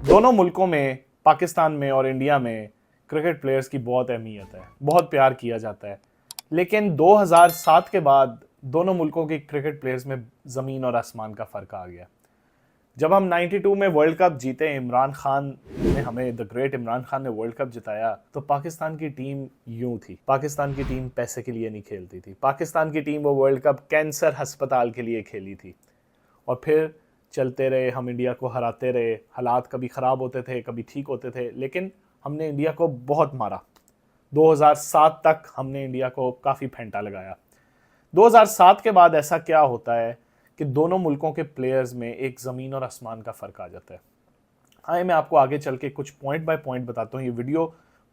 दोनों मुल्कों में, पाकिस्तान में और इंडिया में, क्रिकेट प्लेयर्स की बहुत अहमियत है, बहुत प्यार किया जाता है। लेकिन 2007 के बाद दोनों मुल्कों के क्रिकेट प्लेयर्स में ज़मीन और आसमान का फ़र्क आ गया। जब हम 92 में वर्ल्ड कप जीते, इमरान खान ने हमें, द ग्रेट इमरान खान ने वर्ल्ड कप जिताया, तो पाकिस्तान की टीम यूं थी। पाकिस्तान की टीम पैसे के लिए नहीं खेलती थी। पाकिस्तान की टीम वो वर्ल्ड कप कैंसर अस्पताल के लिए खेली थी। और फिर चलते रहे, हम इंडिया को हराते रहे। हालात कभी ख़राब होते थे, कभी ठीक होते थे, लेकिन हमने इंडिया को बहुत मारा। 2007 तक हमने इंडिया को काफ़ी फेंटा लगाया। 2007 के बाद ऐसा क्या होता है कि दोनों मुल्कों के प्लेयर्स में एक ज़मीन और आसमान का फ़र्क आ जाता है। हाँ, मैं आपको आगे चल के कुछ पॉइंट बाय पॉइंट बताता हूँ। ये वीडियो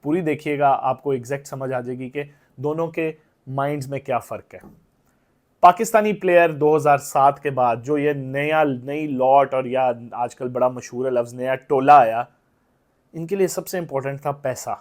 पूरी देखिएगा, आपको एग्जैक्ट समझ आ जाएगी कि दोनों के माइंड्स में क्या फ़र्क है। पाकिस्तानी प्लेयर 2007 के बाद जो ये नई लॉट, और या आजकल बड़ा मशहूर है लफ्ज़ नया टोला आया, इनके लिए सबसे इंपॉर्टेंट था पैसा।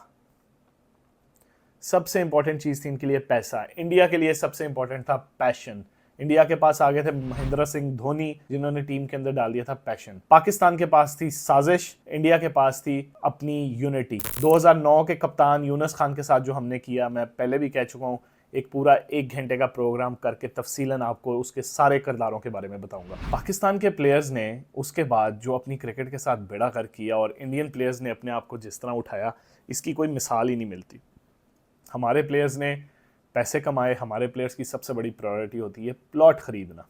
सबसे इंपॉर्टेंट चीज़ थी इनके लिए पैसा। इंडिया के लिए सबसे इंपॉर्टेंट था पैशन। इंडिया के पास आ गए थे महेंद्र सिंह धोनी, जिन्होंने टीम के अंदर डाल दिया था पैशन। पाकिस्तान के पास थी साजिश, इंडिया के पास थी अपनी यूनिटी। 2009 के कप्तान यूनुस खान के साथ जो हमने किया, मैं पहले भी कह चुका हूँ, एक पूरा 1 घंटे का प्रोग्राम करके तफसीलन आपको उसके सारे किरदारों के बारे में बताऊंगा। पाकिस्तान के प्लेयर्स ने उसके बाद जो अपनी क्रिकेट के साथ बेड़ा कर किया, और इंडियन प्लेयर्स ने अपने आप को जिस तरह उठाया, इसकी कोई मिसाल ही नहीं मिलती। हमारे प्लेयर्स ने पैसे कमाए। हमारे प्लेयर्स की सबसे बड़ी प्रायोरिटी होती है प्लॉट खरीदना,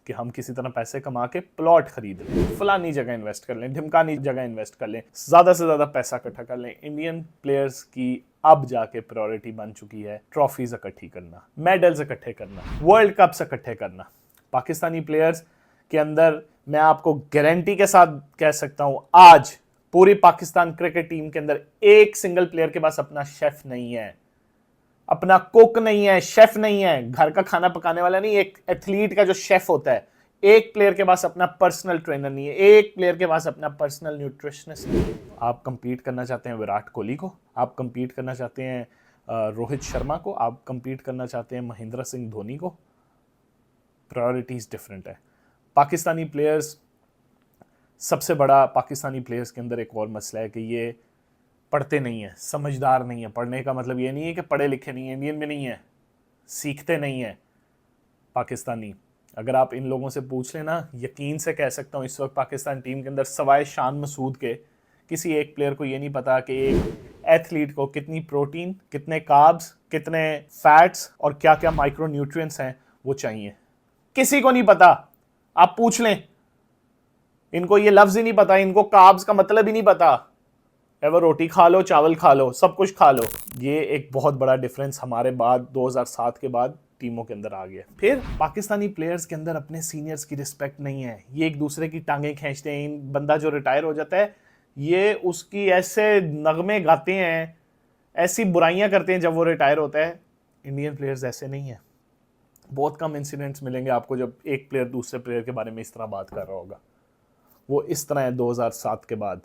कि हम किसी तरह पैसे कमा के प्लॉट खरीद लें, फलानी जगह इन्वेस्ट कर लें, ढिमकानी जगह इन्वेस्ट कर लें, ज़्यादा से ज़्यादा पैसा इकट्ठा कर लें। इंडियन प्लेयर्स की अब जाके प्रायोरिटी बन चुकी है ट्रॉफीज इकट्ठी करना, मेडल्स इकट्ठे करना, वर्ल्ड कप्स इकट्ठे करना। पाकिस्तानी प्लेयर्स के अंदर मैं आपको गारंटी के साथ कह सकता हूं, आज पूरी पाकिस्तान क्रिकेट टीम के अंदर एक सिंगल प्लेयर के पास अपना शेफ नहीं है, अपना कुक नहीं है, शेफ नहीं है, घर का खाना पकाने वाला नहीं। एक एथलीट का जो शेफ होता है, एक प्लेयर के पास अपना पर्सनल ट्रेनर नहीं है, एक प्लेयर के पास अपना पर्सनल न्यूट्रिशनिस्ट नहीं है। आप कंपीट करना चाहते हैं विराट कोहली को, आप कंपीट करना चाहते हैं रोहित शर्मा को, आप कंपीट करना चाहते हैं महेंद्र सिंह धोनी को, प्रायोरिटीज डिफरेंट है। पाकिस्तानी प्लेयर्स, सबसे बड़ा पाकिस्तानी प्लेयर्स के अंदर एक और मसला है कि ये पढ़ते नहीं है, समझदार नहीं है। पढ़ने का मतलब ये नहीं है कि पढ़े लिखे नहीं है, इंडियन में नहीं है, सीखते नहीं है पाकिस्तानी। अगर आप इन लोगों से पूछ लेना, यकीन से कह सकता हूँ इस वक्त पाकिस्तान टीम के अंदर सवाए शान मसूद के किसी एक प्लेयर को ये नहीं पता कि एक एथलीट को कितनी प्रोटीन, कितने कार्ब्स, कितने फैट्स और क्या क्या माइक्रो न्यूट्रिएंट्स हैं वो चाहिए। किसी को नहीं पता। आप पूछ लें, इनको ये लफ्ज ही नहीं पता, इनको कार्ब्स का मतलब ही नहीं पता। एवर रोटी खा लो, चावल खा लो, सब कुछ खा लो। ये एक बहुत बड़ा डिफरेंस हमारे बाद 2007 के बाद टीमों के अंदर आ गया। फिर पाकिस्तानी प्लेयर्स के अंदर अपने सीनियर्स की रिस्पेक्ट नहीं है। ये एक दूसरे की टांगें खींचते हैं। बंदा जो रिटायर हो जाता है, ये उसकी ऐसे नगमे गाते हैं, ऐसी बुराइयां करते हैं जब वो रिटायर होता है। इंडियन प्लेयर्स ऐसे नहीं है। बहुत कम इंसिडेंट्स मिलेंगे आपको जब एक प्लेयर दूसरे प्लेयर के बारे में इस तरह बात कर रहा होगा। वो इस तरह है 2007 के बाद।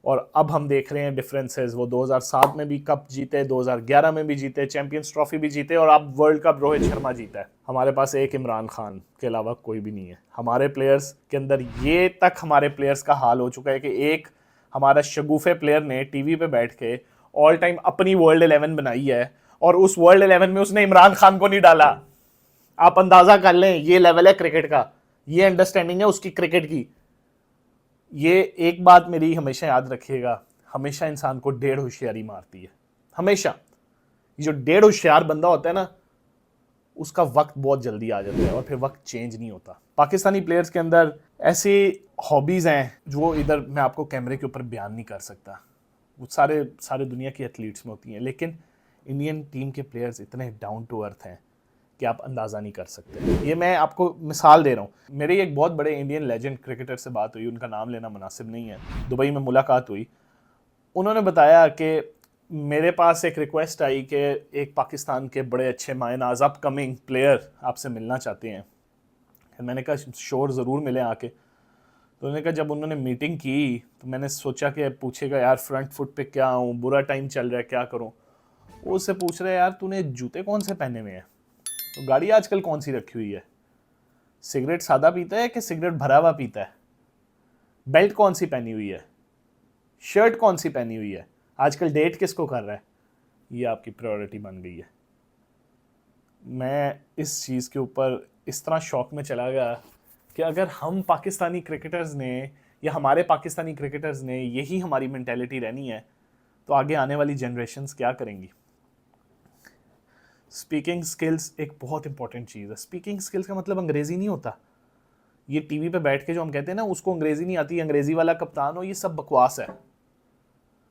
और अब हम देख रहे हैं डिफरेंसेस। वो 2007 में भी कप जीते, 2011 में भी जीते, चैंपियंस ट्रॉफी भी जीते, और अब वर्ल्ड कप रोहित शर्मा जीता है। हमारे पास एक इमरान खान के अलावा कोई भी नहीं है। हमारे प्लेयर्स के अंदर ये तक हमारे प्लेयर्स का हाल हो चुका है कि एक हमारा शगुफे प्लेयर ने टीवी पे बैठ के ऑल टाइम अपनी वर्ल्ड 11 बनाई है, और उस वर्ल्ड 11 में उसने इमरान खान को नहीं डाला। आप अंदाजा कर लें, ये लेवल है क्रिकेट का, ये अंडरस्टैंडिंग है उसकी क्रिकेट की। ये एक बात मेरी हमेशा याद रखिएगा, हमेशा इंसान को डेढ़ होशियारी मारती है। हमेशा जो डेढ़ होशियार बंदा होता है ना, उसका वक्त बहुत जल्दी आ जाता है और फिर वक्त चेंज नहीं होता। पाकिस्तानी प्लेयर्स के अंदर ऐसी हॉबीज़ हैं जो इधर मैं आपको कैमरे के ऊपर बयान नहीं कर सकता। वो सारे दुनिया की एथलीट्स में होती हैं, लेकिन इंडियन टीम के प्लेयर्स इतने डाउन टू अर्थ हैं कि आप अंदाज़ा नहीं कर सकते। ये मैं आपको मिसाल दे रहा हूँ। मेरी एक बहुत बड़े इंडियन लेजेंड क्रिकेटर से बात हुई, उनका नाम लेना मुनासिब नहीं है, दुबई में मुलाकात हुई। उन्होंने बताया कि मेरे पास एक रिक्वेस्ट आई कि एक पाकिस्तान के बड़े अच्छे मायनाज अपकमिंग प्लेयर आपसे मिलना चाहते हैं। मैंने कहा श्योर, ज़रूर मिले आके। तो उन्होंने कहा, जब उन्होंने मीटिंग की तो मैंने सोचा कि पूछेगा यार फ्रंट फुट पे क्या हूँ, बुरा टाइम चल रहा है, क्या करूँ। वो उससे पूछ रहे यार तूने जूते कौन से पहने हुए हैं, तो गाड़ी आजकल कौन सी रखी हुई है, सिगरेट सादा पीता है कि सिगरेट भरा हुआ पीता है, बेल्ट कौन सी पहनी हुई है, शर्ट कौन सी पहनी हुई है, आजकल डेट किसको कर रहा है, ये आपकी प्रायोरिटी बन गई है। मैं इस चीज़ के ऊपर इस तरह शौक में चला गया कि अगर हम पाकिस्तानी क्रिकेटर्स ने या हमारे पाकिस्तानी क्रिकेटर्स ने यही हमारी मेंटेलिटी रहनी है तो आगे आने वाली जनरेशन्स क्या करेंगी। स्पीकिंग स्किल्स एक बहुत इंपॉर्टेंट चीज़ है। स्पीकिंग स्किल्स का मतलब अंग्रेज़ी नहीं होता। ये टीवी पे बैठ के जो हम कहते हैं ना उसको अंग्रेज़ी नहीं आती, अंग्रेज़ी वाला कप्तान हो, ये सब बकवास है।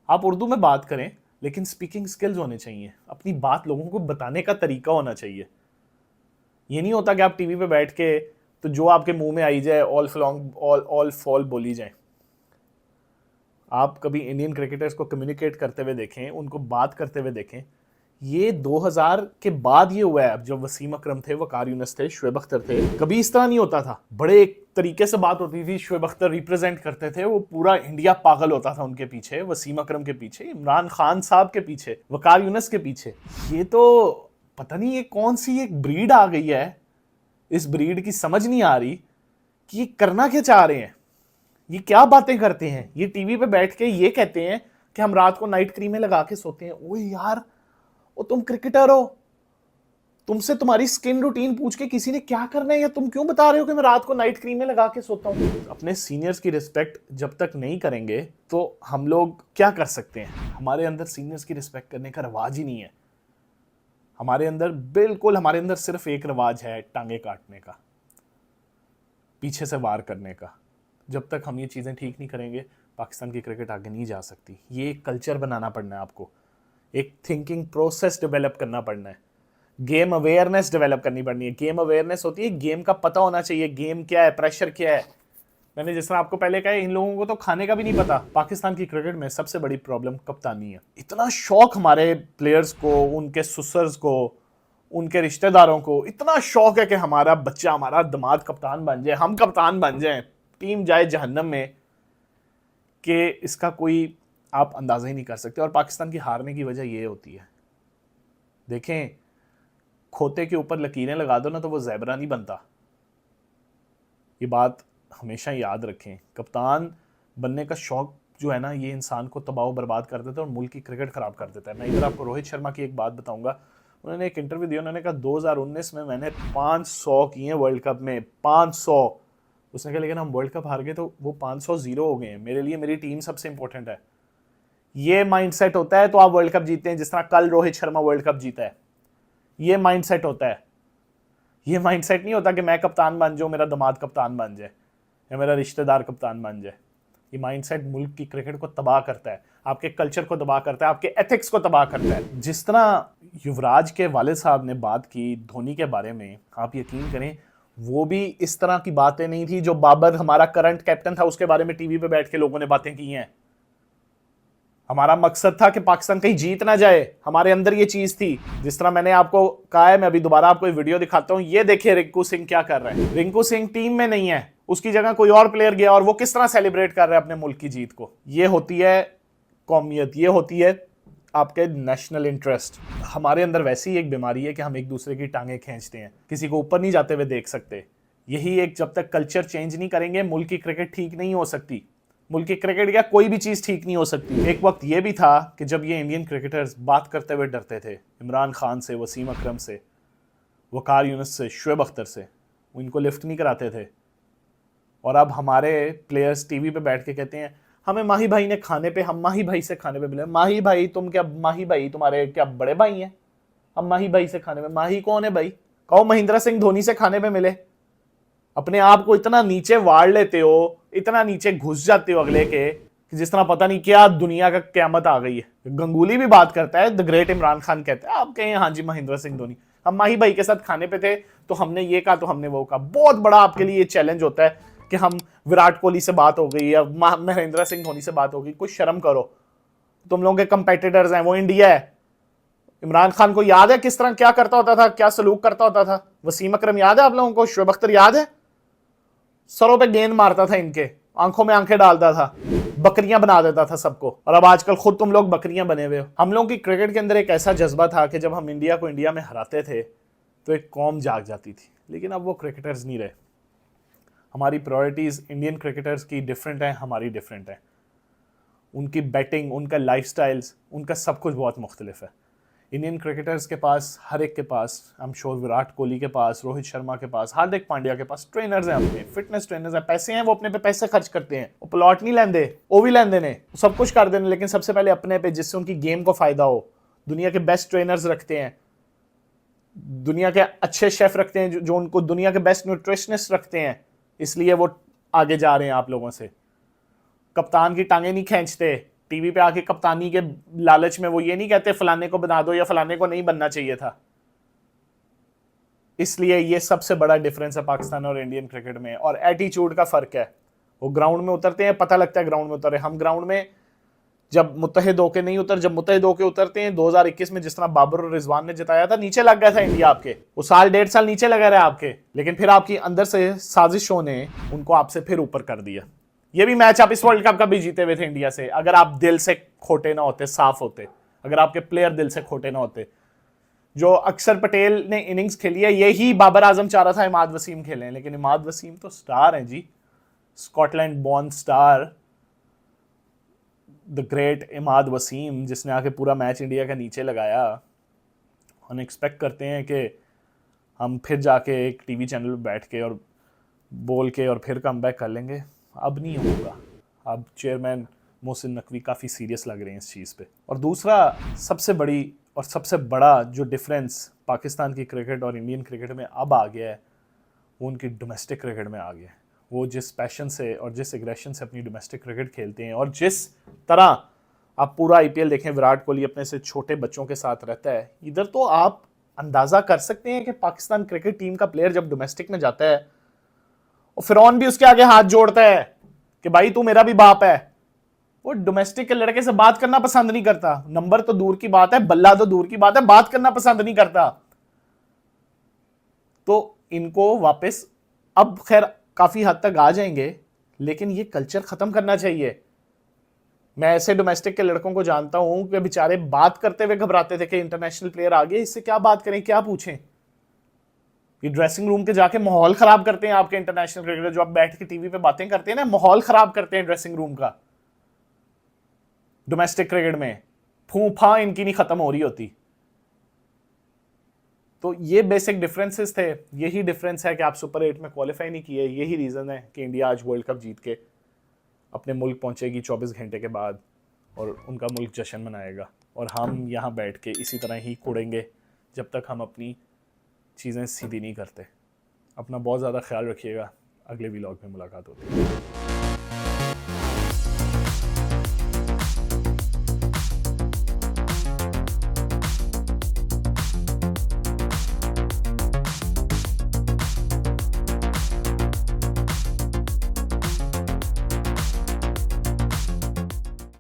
आप उर्दू में बात करें लेकिन स्पीकिंग स्किल्स होने चाहिए, अपनी बात लोगों को बताने का तरीका होना चाहिए। ये नहीं होता कि आप टीवी पे बैठ के तो जो आपके मुंह में आई जाए ऑल फॉल बोली जाए। आप कभी इंडियन क्रिकेटर्स को कम्युनिकेट करते हुए देखें, उनको बात करते हुए देखें। ये 2000 के बाद ये हुआ है। अब जब वसीम अकरम थे, वकार यूनिस थे, शुएब अख्तर थे, कभी इस तरह नहीं होता था। बड़े एक तरीके से बात होती थी, शुएब अख्तर रिप्रेजेंट करते थे, वो पूरा इंडिया पागल होता था उनके पीछे, वसीम अकरम के पीछे, इमरान खान साहब के पीछे, वकार यूनिस के पीछे। ये तो पता नहीं ये कौन सी एक ब्रीड आ गई है, इस ब्रीड की समझ नहीं आ रही कि ये करना क्या चाह रहे हैं, ये क्या बातें करते हैं। ये टीवी पे बैठ के ये कहते हैं कि हम रात को नाइट क्रीमें लगा के सोते हैं। ओए यार, ओ तुम क्रिकेटर हो, तुमसे तुम्हारी स्किन रूटीन पूछ के किसी ने क्या करना है, या तुम क्यों बता रहे हो कि मैं रात को नाइट क्रीमें लगा के सोता हूँ। अपने सीनियर्स की रिस्पेक्ट जब तक नहीं करेंगे तो हम लोग क्या कर सकते हैं। हमारे अंदर सीनियर्स की रिस्पेक्ट करने का रवाज ही नहीं है। हमारे अंदर सिर्फ एक रवाज है, टांगे काटने का, पीछे से वार करने का। जब तक हम ये चीज़ें ठीक नहीं करेंगे पाकिस्तान की क्रिकेट आगे नहीं जा सकती। ये एक कल्चर बनाना पड़ना है आपको, एक थिंकिंग प्रोसेस डेवलप करना पड़ना है, गेम अवेयरनेस डेवलप करनी पड़नी है। गेम अवेयरनेस होती है गेम का पता होना चाहिए, गेम क्या है, प्रेशर क्या है। मैंने जिस तरह आपको पहले कहा, इन लोगों को तो खाने का भी नहीं पता। पाकिस्तान की क्रिकेट में सबसे बड़ी प्रॉब्लम कप्तानी है। इतना शौक हमारे प्लेयर्स को, उनके सुसर्स को, उनके रिश्तेदारों को इतना शौक है कि हमारा बच्चा, हमारा दामाद कप्तान बन जाए, हम कप्तान बन जाएं, टीम जाए जहन्नम में, कि इसका कोई आप अंदाजा ही नहीं कर सकते। और पाकिस्तान की हारने की वजह ये होती है, देखें, खोते के ऊपर लकीरें लगा दो ना तो वो ज़ेबरा नहीं बनता। ये बात हमेशा याद रखें। कप्तान बनने का शौक जो है ना, ये इंसान को तबाह बर्बाद कर देता है और मुल्क की क्रिकेट ख़राब कर देता है। मैं इधर आपको रोहित शर्मा की एक बात बताऊंगा। उन्होंने एक इंटरव्यू दिया, उन्होंने कहा 2019 में मैंने 500 किए वर्ल्ड कप में, 500। उसने कहा लेकिन हम वर्ल्ड कप हार गए तो वो 500 ज़ीरो हो गए हैं। मेरे लिए मेरी टीम सबसे इंपॉर्टेंट है। ये माइंडसेट होता है तो आप वर्ल्ड कप जीतते हैं। जिस तरह कल रोहित शर्मा वर्ल्ड कप जीता है, ये माइंडसेट होता है। ये माइंडसेट नहीं होता कि मैं कप्तान बन जाऊं, मेरा दामाद कप्तान बन जाए या मेरा रिश्तेदार कप्तान बन जाए। ये माइंडसेट मुल्क की क्रिकेट को तबाह करता है, आपके कल्चर को तबाह करता है, आपके एथिक्स को तबाह करता है। जिस तरह युवराज के वालिद साहब ने बात की धोनी के बारे में, आप यकीन करें वो भी इस तरह की बातें नहीं थी जो बाबर, हमारा करंट कैप्टन था, उसके बारे में टीवी पे बैठ के लोगों ने बातें की हैं। हमारा मकसद था कि पाकिस्तान कहीं जीत ना जाए, हमारे अंदर ये चीज थी। जिस तरह मैंने आपको कहा है, मैं अभी दोबारा आपको वीडियो दिखाता हूं। ये देखिए रिंकू सिंह क्या कर रहे हैं। रिंकू सिंह टीम में नहीं है, उसकी जगह कोई और प्लेयर गया और वो किस तरह सेलिब्रेट कर रहे हैं अपने मुल्क की जीत को। ये होती है कौमियत, ये होती है आपके नेशनल इंटरेस्ट। हमारे अंदर वैसी ही एक बीमारी है कि हम एक दूसरे की टांगे खींचते हैं, किसी को ऊपर नहीं जाते हुए देख सकते। यही एक, जब तक कल्चर चेंज नहीं करेंगे मुल्क की क्रिकेट ठीक नहीं हो सकती। मुल्क की क्रिकेट क्या, कोई भी चीज ठीक नहीं हो सकती। एक वक्त ये भी था कि जब ये इंडियन क्रिकेटर्स बात करते हुए डरते थे, इमरान खान से, वसीम अकरम से, वकार यूनिस से, शुएब अख्तर से, वो इनको लिफ्ट नहीं कराते थे। और अब हमारे प्लेयर्स टीवी पे बैठ के कहते हैं हमें माही भाई ने खाने पे, हम माही भाई से खाने पे मिले। माही भाई, तुम क्या, माही भाई तुम्हारे क्या बड़े भाई हैं? हम माही भाई से खाने पे, माही कौन है भाई? कहो महेंद्र सिंह धोनी से खाने पे मिले। अपने आप को इतना नीचे वाड़ लेते हो, इतना नीचे घुस जाते हो अगले के, कि जिस तरह पता नहीं क्या दुनिया का क़यामत आ गई है। गंगुली भी बात करता है, द ग्रेट इमरान खान कहता है, आप कहें हाँ जी महेंद्र सिंह धोनी, हम माही भाई के साथ खाने पे थे तो हमने ये कहा तो हमने वो कहा। बहुत बड़ा आपके लिए चैलेंज होता है कि हम विराट कोहली से बात हो गई या महेंद्र सिंह धोनी से बात हो गई। कुछ शर्म करो, तुम लोगों के कंपेटिटर्स हैं, वो इंडिया है। इमरान खान को याद है किस तरह क्या करता होता था, क्या सलूक करता होता था? वसीम अकरम याद है आप लोगों को? शुएब अख्तर याद है? सरों पे गेंद मारता था, इनके आंखों में आंखें डालता था, बकरियां बना देता था सबको। और अब आजकल खुद तुम लोग बकरियां बने हुए हो। हम लोगों की क्रिकेट के अंदर एक ऐसा जज्बा था कि जब हम इंडिया को इंडिया में हराते थे तो एक कौम जाग जाती थी। लेकिन अब वो क्रिकेटर्स नहीं रहे। हमारी प्रायोरिटीज इंडियन क्रिकेटर्स की डिफरेंट है, हमारी डिफरेंट है। उनकी बैटिंग, उनका लाइफस्टाइल्स, उनका सब कुछ बहुत मुख्तलिफ है। इंडियन क्रिकेटर्स के पास, हर एक के पास, I am sure Virat Kohli के पास, रोहित शर्मा के पास, हार्दिक पांड्या के पास ट्रेनर्स हैं, अपने फिटनेस ट्रेनर्स हैं, पैसे हैं, वो अपने पे पैसे खर्च करते हैं, वो प्लॉट नहीं लेंदे, वो भी लेंदे ने, सब कुछ कर देने, लेकिन सबसे पहले अपने पे, जिससे उनकी गेम को फायदा हो। दुनिया के बेस्ट ट्रेनर्स रखते हैं, दुनिया के अच्छे शेफ रखते हैं, जो उनको दुनिया के बेस्ट न्यूट्रिशनिस्ट रखते हैं, इसलिए वो आगे जा रहे हैं आप लोगों से। कप्तान की टांगे नहीं खींचते, टीवी पे आके कप्तानी के लालच में वो ये नहीं कहते फलाने को बना दो या फलाने को नहीं बनना चाहिए था। इसलिए ये सबसे बड़ा डिफरेंस है पाकिस्तान और इंडियन क्रिकेट में, और एटीट्यूड का फर्क है। वो ग्राउंड में उतरते हैं, पता लगता है ग्राउंड में उतरे। हम ग्राउंड में जब मुत्तहिद होके नहीं उतर, जब मुत्तहिद होके उतरते हैं 2021 में, जिस तरह बाबर और रिजवान ने जिताया था, नीचे लग गया था इंडिया आपके, वो साल 1.5 साल नीचे लगा रहा है आपके, लेकिन फिर आपकी अंदर से साजिशों ने उनको आपसे फिर ऊपर कर दिया। ये भी मैच आप इस वर्ल्ड कप का भी जीते हुए थे इंडिया से, अगर आप दिल से खोटे ना होते, साफ होते, अगर आपके प्लेयर दिल से खोटे ना होते। जो अक्षर पटेल ने इनिंग्स खेली है, यही बाबर आजम चाह रहा था इमाद वसीम खेलें, लेकिन इमाद वसीम तो स्टार हैं ji, Scotland born star, the great Imad Wasim, जिसने आके पूरा मैच इंडिया का नीचे लगाया। हम एक्सपेक्ट करते हैं कि हम फिर जाके एक टीवी चैनल पर बैठ के और बोल के और फिर कम बैक कर लेंगे, अब नहीं होगा। अब चेयरमैन मोहसिन नकवी काफ़ी सीरियस लग रहे हैं इस चीज़ पे। और दूसरा सबसे बड़ी और सबसे बड़ा जो डिफरेंस पाकिस्तान की क्रिकेट और इंडियन क्रिकेट में अब आ गया है, वो उनकी डोमेस्टिक क्रिकेट में आ गया है। वो जिस पैशन से और जिस एग्रेशन से अपनी डोमेस्टिक क्रिकेट खेलते हैं, और जिस तरह आप पूरा आईपीएल देखें, विराट कोहली अपने से छोटे बच्चों के साथ रहता है, इधर तो आप अंदाज़ा कर सकते हैं कि पाकिस्तान क्रिकेट टीम का प्लेयर जब डोमेस्टिक में जाता है, और फिरौन भी उसके आगे हाथ जोड़ता है कि भाई तू मेरा भी बाप है। वो डोमेस्टिक के लड़के से बात करना पसंद नहीं करता, नंबर तो दूर की बात है, बल्ला तो दूर की बात है, बात करना पसंद नहीं करता। तो इनको वापस, अब खैर काफी हद तक आ जाएंगे, लेकिन ये कल्चर खत्म करना चाहिए। मैं ऐसे डोमेस्टिक के लड़कों को जानता हूं कि बेचारे बात करते हुए घबराते थे कि इंटरनेशनल प्लेयर आ गए, इससे क्या बात करें, क्या पूछें। ये ड्रेसिंग रूम के जाके माहौल खराब करते हैं आपके इंटरनेशनल क्रिकेटर, जो आप बैठ के टीवी पे बातें करते हैं ना, माहौल खराब करते हैं ड्रेसिंग रूम का। डोमेस्टिक क्रिकेट में फूफा इनकी नहीं खत्म हो रही होती। तो ये बेसिक डिफरेंसेस थे। यही डिफरेंस है कि आप सुपर 8 में क्वालिफाई नहीं किए। यही रीजन है कि इंडिया आज वर्ल्ड कप जीत के अपने मुल्क पहुंचेगी 24 घंटे के बाद, और उनका मुल्क जश्न मनाएगा, और हम यहाँ बैठ के इसी तरह ही कुड़ेंगे जब तक हम अपनी चीज़ें सीधी नहीं करते। अपना बहुत ज़्यादा ख्याल रखिएगा। अगले व्लॉग में मुलाकात होती है।